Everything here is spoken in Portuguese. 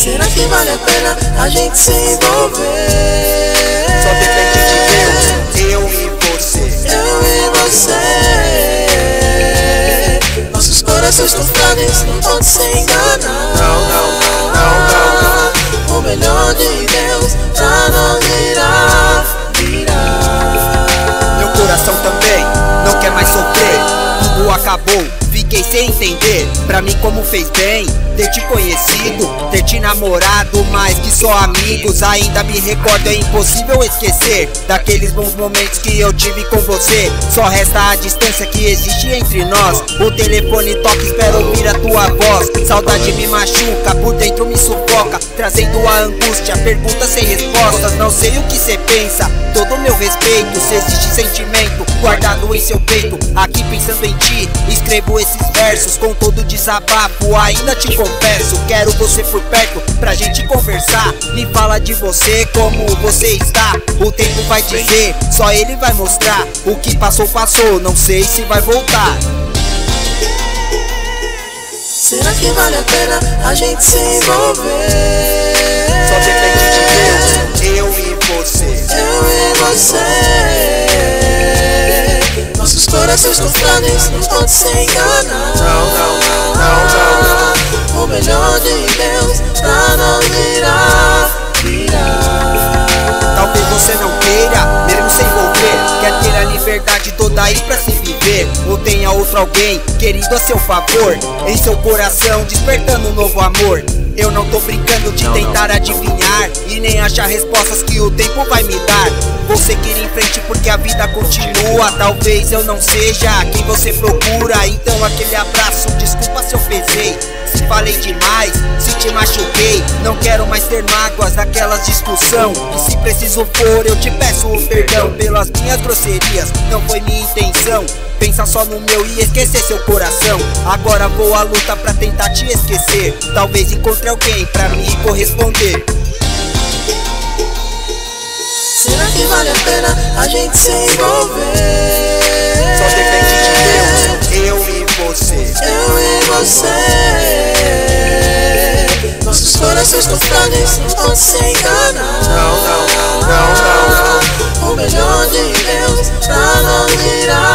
Será que vale a pena a gente se envolver? Só depende de Deus, eu e você. Eu e você. Nossos corações estão frágeis, não pode se enganar. Não, não, não, não, não. O melhor de Deus já não virá. Meu coração também não quer mais sofrer. Tudo acabou, fiquei sem entender. Pra mim como fez bem ter te conhecido, ter te namorado, mais que só amigos. Ainda me recordo, é impossível esquecer daqueles bons momentos que eu tive com você. Só resta a distância que existe entre nós. O telefone toca, espero ouvir a tua voz. Saudade me machuca, por dentro me sufoca, trazendo a angústia, perguntas sem respostas. Não sei o que cê pensa, todo meu respeito. Se existe sentimento guardado em seu peito, aqui pensando em ti, escrevo esses versos com todo desabafo. Ainda te confesso, quero você por perto pra gente conversar. Me fala de você, como você está. O tempo vai dizer, só ele vai mostrar. O que passou, passou, não sei se vai voltar. Será que vale a pena a gente se envolver? Só depende de Deus, eu e você. Eu e você. Nossos corações estão frágeis, não pode se enganar. Não, não, não, não, não. O melhor de Deus já não virá. Talvez você não queira mesmo se envolver, quer ter a liberdade toda aí pra se viver. Ou tenha outro alguém querido a seu favor, em seu coração despertando um novo amor. Eu não tô brincando de tentar adivinhar e nem achar respostas que o tempo vai me dar. Vou seguir em frente porque a vida continua. Talvez eu não seja quem você procura, então aquele abraço, desculpa se eu pesei, se falei demais, se te machuquei. Não quero mais ter mágoas daquelas discussão, e se preciso for eu te peço o perdão pelas minhas grosserias, não foi minha intenção. Pensa só no meu e esquecer seu coração. Agora vou à luta pra tentar te esquecer. Talvez encontre alguém pra me corresponder. Será que vale a pena a gente se envolver? Só depende de Deus, eu e você. Eu e você. Nossos corações estão frágeis, não pode se enganar. Não, não, não, não, não. O melhor de Deus já não virá.